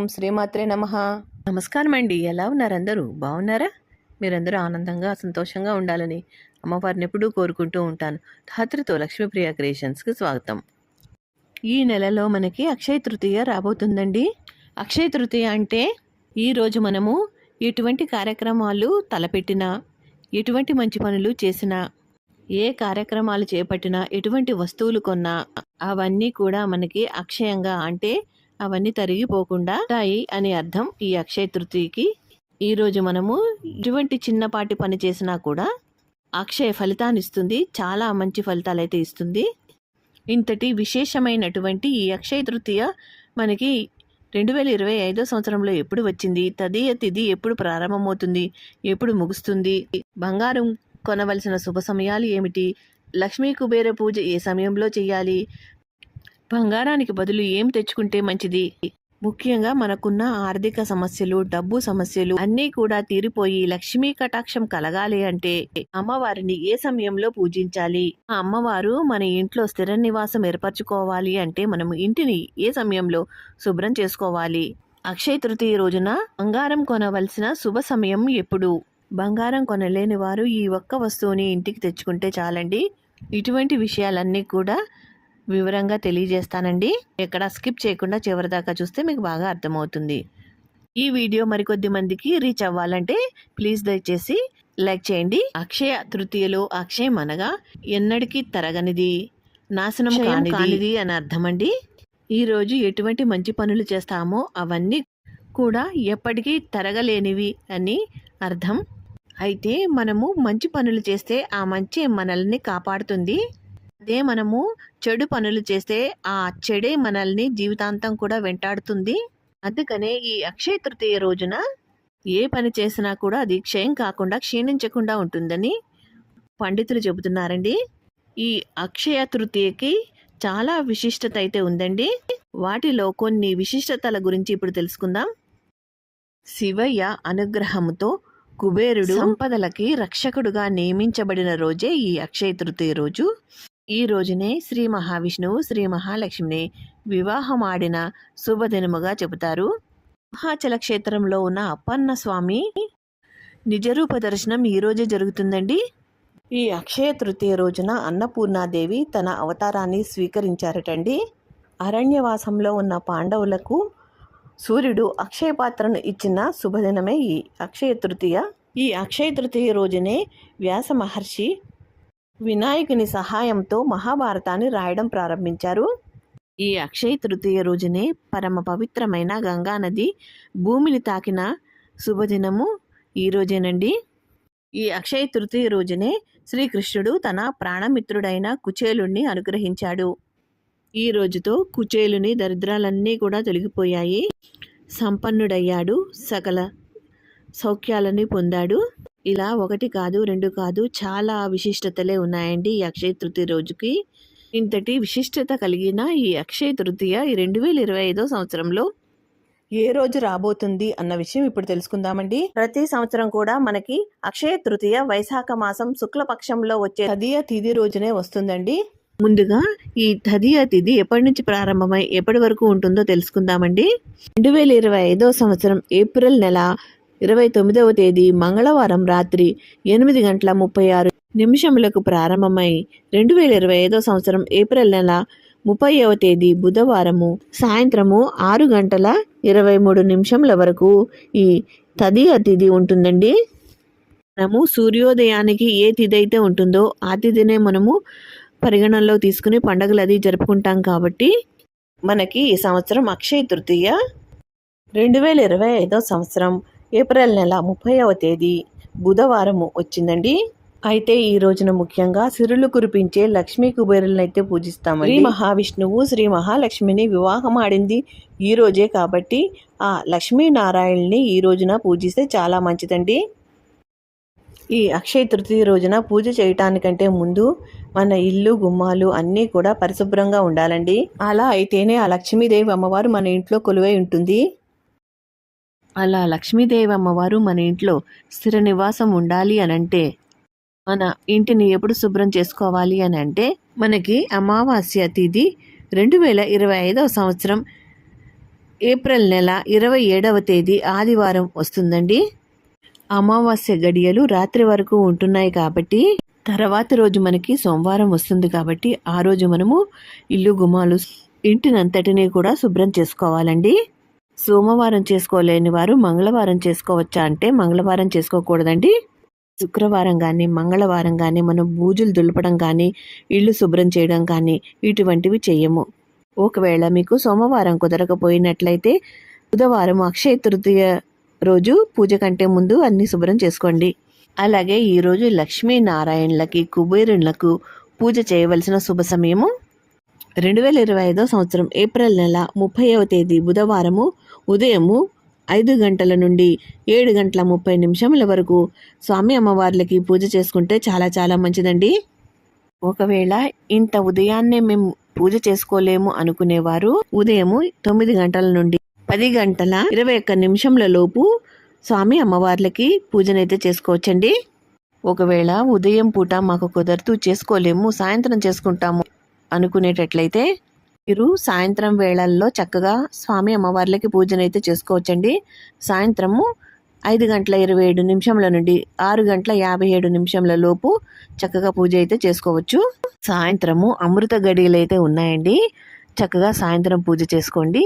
ఓం శ్రీమాత్రే నమః. నమస్కారం అండి. ఎలా ఉన్నారు అందరూ? బాగున్నారా? మీరందరూ ఆనందంగా సంతోషంగా ఉండాలని అమ్మవారిని ఎప్పుడూ కోరుకుంటూ ఉంటాను. ధాత్రితో లక్ష్మీప్రియ క్రియేషన్స్కి స్వాగతం. ఈ నెలలో మనకి అక్షయ తృతీయ రాబోతుందండి. అక్షయ తృతీయ అంటే ఈరోజు మనము ఎటువంటి కార్యక్రమాలు తలపెట్టినా, ఎటువంటి మంచి పనులు చేసినా, ఏ కార్యక్రమాలు చేపట్టినా, ఎటువంటి వస్తువులు కొన్నా అవన్నీ కూడా మనకి అక్షయంగా అంటే అవన్నీ తరిగిపోకుండా ఉంటాయి అని అర్థం ఈ అక్షయ తృతీయకి. ఈరోజు మనము ఎటువంటి చిన్నపాటి పని చేసినా కూడా అక్షయ ఫలితాన్ని ఇస్తుంది. చాలా మంచి ఫలితాలు అయితే ఇస్తుంది. ఇంతటి విశేషమైనటువంటి ఈ అక్షయ తృతీయ మనకి 2025 సంవత్సరంలో ఎప్పుడు వచ్చింది, తదియ తిథి ఎప్పుడు ప్రారంభమవుతుంది, ఎప్పుడు ముగుస్తుంది, బంగారం కొనవలసిన శుభ సమయాలు ఏమిటి, లక్ష్మీ కుబేర పూజ ఏ సమయంలో చేయాలి, బంగారానికి బదులు ఏం తెచ్చుకుంటే మంచిది, ముఖ్యంగా మనకున్న ఆర్థిక సమస్యలు, డబ్బు సమస్యలు అన్నీ కూడా తీరిపోయి లక్ష్మీ కటాక్షం కలగాలి అంటే అమ్మవారిని ఏ సమయంలో పూజించాలి, ఆ అమ్మవారు మన ఇంట్లో స్థిర నివాసం ఏర్పరచుకోవాలి అంటే మనము ఇంటిని ఏ సమయంలో శుభ్రం చేసుకోవాలి, అక్షయ తృతీయ రోజున బంగారం కొనవలసిన శుభ సమయం ఎప్పుడు, బంగారం కొనలేని వారు ఈ ఒక్క వస్తువుని ఇంటికి తెచ్చుకుంటే చాలండి. ఇటువంటి విషయాలన్నీ కూడా వివరంగా తెలియజేస్తానండి. ఎక్కడ స్కిప్ చేయకుండా చివరిదాకా చూస్తే మీకు బాగా అర్థమవుతుంది. ఈ వీడియో మరికొద్ది మందికి రీచ్ అవ్వాలంటే ప్లీజ్ దయచేసి లైక్ చేయండి. అక్షయ తృతీయలో అక్షయం అనగా ఎన్నటికీ తరగనిది, నాశనం కానిది అని అర్థం అండి. ఈరోజు ఎటువంటి మంచి పనులు చేస్తామో అవన్నీ కూడా ఎప్పటికీ తరగలేనివి అని అర్థం. అయితే మనము మంచి పనులు చేస్తే ఆ మంచి మనల్ని కాపాడుతుంది. అదే మనము చెడు పనులు చేస్తే ఆ చెడే మనల్ని జీవితాంతం కూడా వెంటాడుతుంది. అందుకనే ఈ అక్షయ తృతీయ రోజున ఏ పని చేసినా కూడా అది క్షయం కాకుండా క్షీణించకుండా ఉంటుందని పండితులు చెబుతున్నారండి. ఈ అక్షయ తృతీయకి చాలా విశిష్టత అయితే ఉందండి. వాటిలో కొన్ని విశిష్టతల గురించి ఇప్పుడు తెలుసుకుందాం. శివయ్య అనుగ్రహంతో కుబేరుడు సంపదలకి రక్షకుడుగా నియమించబడిన రోజే ఈ అక్షయ తృతీయ రోజు. ఈ రోజునే శ్రీ మహావిష్ణువు శ్రీ మహాలక్ష్మిని వివాహమాడిన శుభదినముగా చెబుతారు. మహాచల క్షేత్రంలో ఉన్న అప్పన్న స్వామి నిజరూప దర్శనం ఈరోజే జరుగుతుందండి. ఈ అక్షయ తృతీయ రోజున అన్నపూర్ణాదేవి తన అవతారాన్ని స్వీకరించారటండి. అరణ్యవాసంలో ఉన్న పాండవులకు సూర్యుడు అక్షయ పాత్రను ఇచ్చిన శుభదినమే ఈ అక్షయ తృతీయ. ఈ అక్షయ తృతీయ రోజునే వ్యాస మహర్షి వినాయకుని సహాయంతో మహాభారతాన్ని రాయడం ప్రారంభించారు. ఈ అక్షయ తృతీయ రోజునే పరమ పవిత్రమైన గంగానది భూమిని తాకిన శుభదినము ఈ రోజేనండి. ఈ అక్షయ తృతీయ రోజునే శ్రీకృష్ణుడు తన ప్రాణమిత్రుడైన కుచేలుణ్ణి అనుగ్రహించాడు. ఈ రోజుతో కుచేలుని దరిద్రాలన్నీ కూడా తొలగిపోయాయి. సంపన్నుడయ్యాడు, సకల సౌఖ్యాలని పొందాడు. ఇలా ఒకటి కాదు, రెండు కాదు, చాలా విశిష్టతలే ఉన్నాయండి ఈ అక్షయ తృతీయ రోజుకి. ఇంతటి విశిష్టత కలిగిన ఈ అక్షయ తృతీయ ఈ 2025 సంవత్సరంలో ఏ రోజు రాబోతుంది అన్న విషయం ఇప్పుడు తెలుసుకుందామండి. ప్రతి సంవత్సరం కూడా మనకి అక్షయ తృతీయ వైశాఖ మాసం శుక్లపక్షంలో వచ్చే తదియ తిథి రోజునే వస్తుందండి. ముందుగా ఈ తదియ తిథి ఎప్పటి నుంచి ప్రారంభమై ఎప్పటి వరకు ఉంటుందో తెలుసుకుందామండి. 2025 సంవత్సరం ఏప్రిల్ నెల 29వ తేదీ మంగళవారం రాత్రి 8:36 ప్రారంభమై 2025 సంవత్సరం ఏప్రిల్ నెల 30వ తేదీ బుధవారము సాయంత్రము 6:23 వరకు ఈ తదియ తిథి ఉంటుందండి. మనము సూర్యోదయానికి ఏ తిథి అయితే ఉంటుందో ఆ తిథినే మనము పరిగణనలో తీసుకుని పండుగలు అది జరుపుకుంటాం. కాబట్టి మనకి ఈ సంవత్సరం అక్షయ తృతీయ 2025 సంవత్సరం ఏప్రిల్ నెల 30వ తేదీ బుధవారము వచ్చిందండి. అయితే ఈ రోజున ముఖ్యంగా సిరులు కురిపించే లక్ష్మీ కుబేరులను అయితే పూజిస్తామండి. శ్రీ మహావిష్ణువు శ్రీ మహాలక్ష్మిని వివాహం ఆడింది ఈ రోజే కాబట్టి ఆ లక్ష్మీనారాయణని ఈ రోజున పూజిస్తే చాలా మంచిదండి. ఈ అక్షయ తృతీయ రోజున పూజ చేయటానికంటే ముందు మన ఇల్లు గుమ్మాలు అన్నీ కూడా పరిశుభ్రంగా ఉండాలండి. అలా అయితేనే ఆ లక్ష్మీదేవి అమ్మవారు మన ఇంట్లో కొలువై ఉంటుంది. అలా లక్ష్మీదేవి అమ్మవారు మన ఇంట్లో స్థిర నివాసం ఉండాలి అనంటే మన ఇంటిని ఎప్పుడు శుభ్రం చేసుకోవాలి అని అంటే మనకి అమావాస్య తిథి 2025 సంవత్సరం ఏప్రిల్ నెల 27వ తేదీ ఆదివారం వస్తుందండి. అమావాస్య గడియలు రాత్రి వరకు ఉంటున్నాయి కాబట్టి తర్వాతి రోజు మనకి సోమవారం వస్తుంది కాబట్టి ఆ రోజు మనము ఇల్లు గుమ్మాలు ఇంటినంతటినీ కూడా శుభ్రం చేసుకోవాలండి. సోమవారం చేసుకోలేని వారు మంగళవారం చేసుకోవచ్చా అంటే మంగళవారం చేసుకోకూడదండి. శుక్రవారం కానీ మంగళవారం కానీ మనం బూజులు దులపడం కానీ ఇల్లు శుభ్రం చేయడం కానీ ఇటువంటివి చేయము. ఒకవేళ మీకు సోమవారం కుదరకపోయినట్లయితే బుధవారం అక్షయ తృతీయ రోజు పూజ కంటే ముందు అన్ని శుభ్రం చేసుకోండి. అలాగే ఈరోజు లక్ష్మీనారాయణులకి కుబేరులకు పూజ చేయవలసిన శుభ సమయము 2025 సంవత్సరం ఏప్రిల్ నెల 30వ తేదీ బుధవారము ఉదయము 5 గంటల నుండి 7 గంటల 30 నిమిషముల వరకు స్వామి అమ్మవార్లకి పూజ చేసుకుంటే చాలా చాలా మంచిదండి. ఒకవేళ ఇంత ఉదయాన్నే మేము పూజ చేసుకోలేము అనుకునేవారు ఉదయము 9 గంటల నుండి 10 గంటల 21 నిమిషముల లోపు స్వామి అమ్మవార్లకి పూజనైతే చేసుకోవచ్చండి. ఒకవేళ ఉదయం పూట మాకు కుదరదు చేసుకోలేము సాయంత్రం చేసుకుంటాము అనుకునేటట్లయితే మీరు సాయంత్రం వేళల్లో చక్కగా స్వామి అమ్మవార్లకి పూజనైతే చేసుకోవచ్చండి. సాయంత్రము 5 గంటల 27 నిమిషముల నుండి 6 గంటల 57 నిమిషముల లోపు చక్కగా పూజ అయితే చేసుకోవచ్చు. సాయంత్రము అమృత గడియలు అయితే ఉన్నాయండి. చక్కగా సాయంత్రం పూజ చేసుకోండి.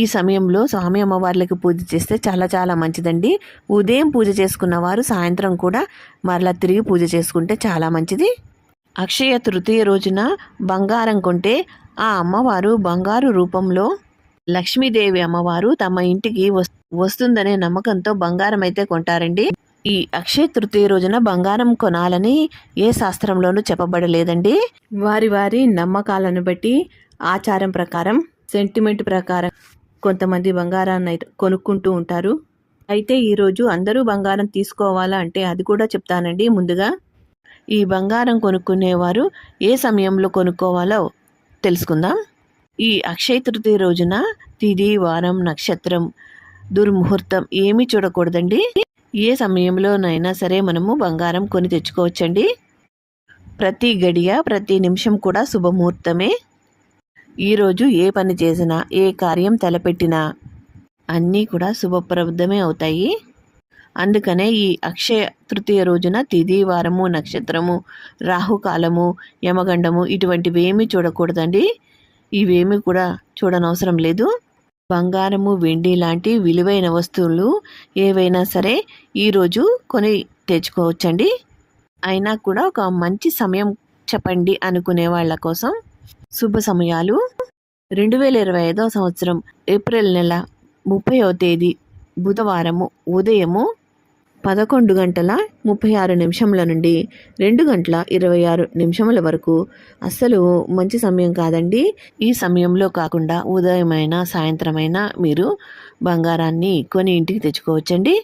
ఈ సమయంలో స్వామి అమ్మవార్లకి పూజ చేస్తే చాలా చాలా మంచిదండి. ఉదయం పూజ చేసుకున్న వారు సాయంత్రం కూడా మరలా తిరిగి పూజ చేసుకుంటే చాలా మంచిది. అక్షయ తృతీయ రోజున బంగారం కొంటే ఆ అమ్మవారు బంగారు రూపంలో లక్ష్మీదేవి అమ్మవారు తమ ఇంటికి వస్తుందనే నమ్మకంతో బంగారం అయితే కొంటారండి. ఈ అక్షయ తృతీయ రోజున బంగారం కొనాలని ఏ శాస్త్రంలోనూ చెప్పబడలేదండి. వారి వారి నమ్మకాలను బట్టి ఆచారం ప్రకారం సెంటిమెంట్ ప్రకారం కొంతమంది బంగారాన్ని అయితే కొనుక్కుంటూ ఉంటారు. అయితే ఈరోజు అందరూ బంగారం తీసుకోవాలా అంటే అది కూడా చెప్తానండి. ముందుగా ఈ బంగారం కొనుక్కునేవారు ఏ సమయంలో కొనుక్కోవాలో తెలుసుకుందాం. ఈ అక్షయ తృతీయ రోజున తిథి వారం నక్షత్రం దుర్ముహూర్తం ఏమీ చూడకూడదండి. ఏ సమయంలోనైనా సరే మనము బంగారం కొని తెచ్చుకోవచ్చండి. ప్రతి గడియ ప్రతి నిమిషం కూడా శుభముహూర్తమే. ఈరోజు ఏ పని చేసినా ఏ కార్యం తలపెట్టినా అన్నీ కూడా శుభప్రదమే అవుతాయి. అందుకనే ఈ అక్షయ తృతీయ రోజున తిథి వారము నక్షత్రము రాహుకాలము యమగండము ఇటువంటివి ఏమీ చూడకూడదండి. ఇవేమీ కూడా చూడనవసరం లేదు. బంగారము వెండి లాంటి విలువైన వస్తువులు ఏవైనా సరే ఈరోజు కొని తెచ్చుకోవచ్చండి. అయినా కూడా ఒక మంచి సమయం చెప్పండి అనుకునే వాళ్ళ కోసం శుభ సమయాలు 2025 సంవత్సరం ఏప్రిల్ నెల 30వ తేదీ బుధవారము ఉదయము 11 గంటల 36 నిమిషముల నుండి 2 గంటల 26 నిమిషముల వరకు అస్సలు మంచి సమయం కాదండి. ఈ సమయంలో కాకుండా ఉదయమైనా సాయంత్రమైనా మీరు బంగారాన్ని కొని ఇంటికి తెచ్చుకోవచ్చండి.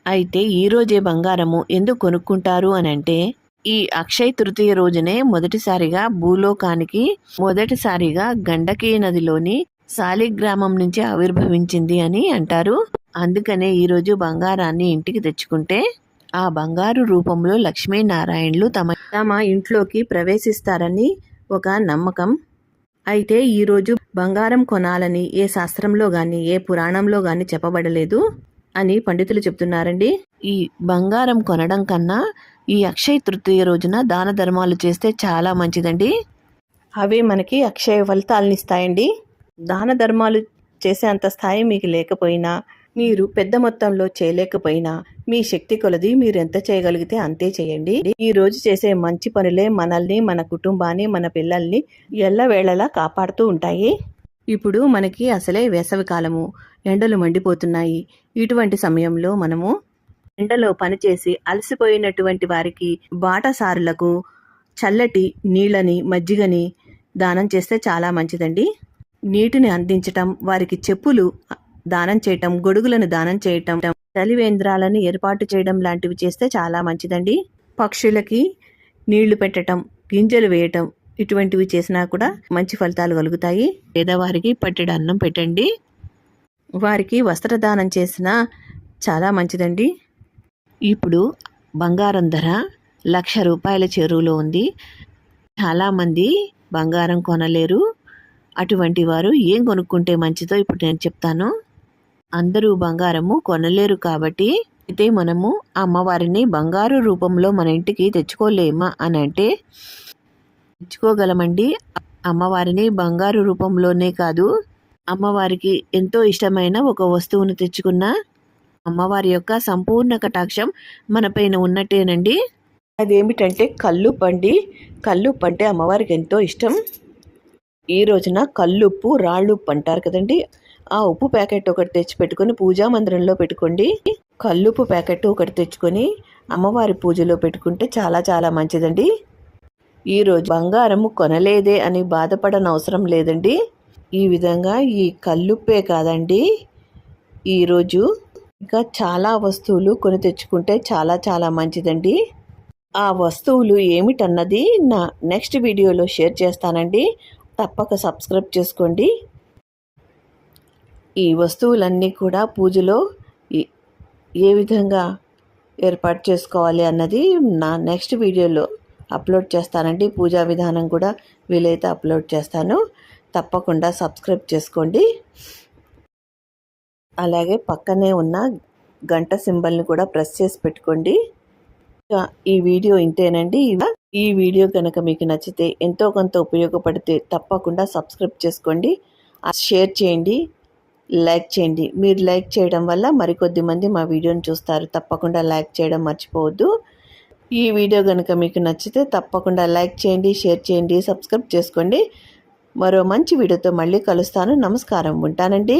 అయితే ఈరోజే బంగారము ఎందుకు కొనుక్కుంటారు అని అంటే ఈ అక్షయ తృతీయ రోజునే మొదటిసారిగా భూలోకానికి మొదటిసారిగా గండకీ నదిలోని శాలిగ్రామం నుంచి ఆవిర్భవించింది అని అంటారు. అందుకనే ఈరోజు బంగారాన్ని ఇంటికి తెచ్చుకుంటే ఆ బంగారు రూపంలో లక్ష్మీనారాయణులు తమ ఇంట్లోకి ప్రవేశిస్తారని ఒక నమ్మకం. అయితే ఈరోజు బంగారం కొనాలని ఏ శాస్త్రంలో కానీ ఏ పురాణంలో కానీ చెప్పబడలేదు అని పండితులు చెప్తున్నారండి. ఈ బంగారం కొనడం కన్నా ఈ అక్షయ తృతీయ రోజున దాన ధర్మాలు చేస్తే చాలా మంచిదండి. అవే మనకి అక్షయ ఫలితాలను ఇస్తాయండి. దాన ధర్మాలు చేసే అంత స్థాయి మీకు లేకపోయినా మీరు పెద్ద మొత్తంలో చేయలేకపోయినా మీ శక్తి కొలది మీరు ఎంత చేయగలిగితే అంతే చేయండి. ఈ రోజు చేసే మంచి పనులే మనల్ని మన కుటుంబాన్ని మన పిల్లల్ని ఎల్లవేళలా కాపాడుతూ ఉంటాయి. ఇప్పుడు మనకి అసలే వేసవి కాలము, ఎండలు మండిపోతున్నాయి. ఇటువంటి సమయంలో మనము ఎండలో పనిచేసి అలసిపోయినటువంటి వారికి బాటసారులకు చల్లటి నీళ్ళని మజ్జిగని దానం చేస్తే చాలా మంచిదండి. నీటిని అందించటం, వారికి చెప్పులు దానం చేయటం, గొడుగులను దానం చేయటం, చలివేంద్రాలను ఏర్పాటు చేయడం లాంటివి చేస్తే చాలా మంచిదండి. పక్షులకి నీళ్లు పెట్టడం, గింజలు వేయటం ఇటువంటివి చేసినా కూడా మంచి ఫలితాలు కలుగుతాయి. పేదవారికి పట్టెడు అన్నం పెట్టండి. వారికి వస్త్రదానం చేసినా చాలా మంచిదండి. ఇప్పుడు బంగారం ధర 1,00,000 రూపాయల చెరువులో ఉంది. చాలామంది బంగారం కొనలేరు. అటువంటి వారు ఏం కొనుక్కుంటే మంచిదో ఇప్పుడు నేను చెప్తాను. అందరూ బంగారము కొనలేరు కాబట్టి అయితే మనము అమ్మవారిని బంగారు రూపంలో మన ఇంటికి తెచ్చుకోలేమా అని అంటే తెచ్చుకోగలమండి. అమ్మవారిని బంగారు రూపంలోనే కాదు, అమ్మవారికి ఎంతో ఇష్టమైన ఒక వస్తువును తెచ్చుకున్న అమ్మవారి యొక్క సంపూర్ణ కటాక్షం మనపైన ఉన్నట్టేనండి. అదేమిటంటే కల్లుప్పండి. కల్లుప్పు అంటే అమ్మవారికి ఎంతో ఇష్టం. ఈ రోజున కల్లుప్పు, రాళ్ళుప్పు అంటారు కదండి, ఆ ఉప్పు ప్యాకెట్ ఒకటి తెచ్చి పెట్టుకొని పూజా మందిరంలో పెట్టుకోండి. కల్లుప్పు ప్యాకెట్ ఒకటి తెచ్చుకొని అమ్మవారి పూజలో పెట్టుకుంటే చాలా చాలా మంచిదండి. ఈరోజు బంగారము కొనలేదే అని బాధపడనవసరం లేదండి. ఈ విధంగా ఈ కల్లుప్పే కాదండి, ఈరోజు ఇంకా చాలా వస్తువులు కొని తెచ్చుకుంటే చాలా చాలా మంచిదండి. ఆ వస్తువులు ఏమిటన్నది నా నెక్స్ట్ వీడియోలో షేర్ చేస్తానండి. తప్పక సబ్స్క్రైబ్ చేసుకోండి. ఈ వస్తువులన్నీ కూడా పూజలో ఏ విధంగా ఏర్పాటు చేసుకోవాలి అన్నది నా నెక్స్ట్ వీడియోలో అప్లోడ్ చేస్తానండి. పూజా విధానం కూడా వీలైతే అప్లోడ్ చేస్తాను. తప్పకుండా సబ్స్క్రైబ్ చేసుకోండి. అలాగే పక్కనే ఉన్న గంట సింబల్ని కూడా ప్రెస్ చేసి పెట్టుకోండి. ఈ వీడియో ఇంతేనండి. ఈ వీడియో కనుక మీకు నచ్చితే, ఎంతో కొంత ఉపయోగపడితే తప్పకుండా సబ్స్క్రైబ్ చేసుకోండి, షేర్ చేయండి, లైక్ చేయండి. మీరు లైక్ చేయడం వల్ల మరికొద్ది మంది మా వీడియోని చూస్తారు. తప్పకుండా లైక్ చేయడం మర్చిపోవద్దు. ఈ వీడియో కనుక మీకు నచ్చితే తప్పకుండా లైక్ చేయండి, షేర్ చేయండి, సబ్స్క్రైబ్ చేసుకోండి. మరో మంచి వీడియోతో మళ్ళీ కలుస్తాను. నమస్కారం. ఉంటానండి.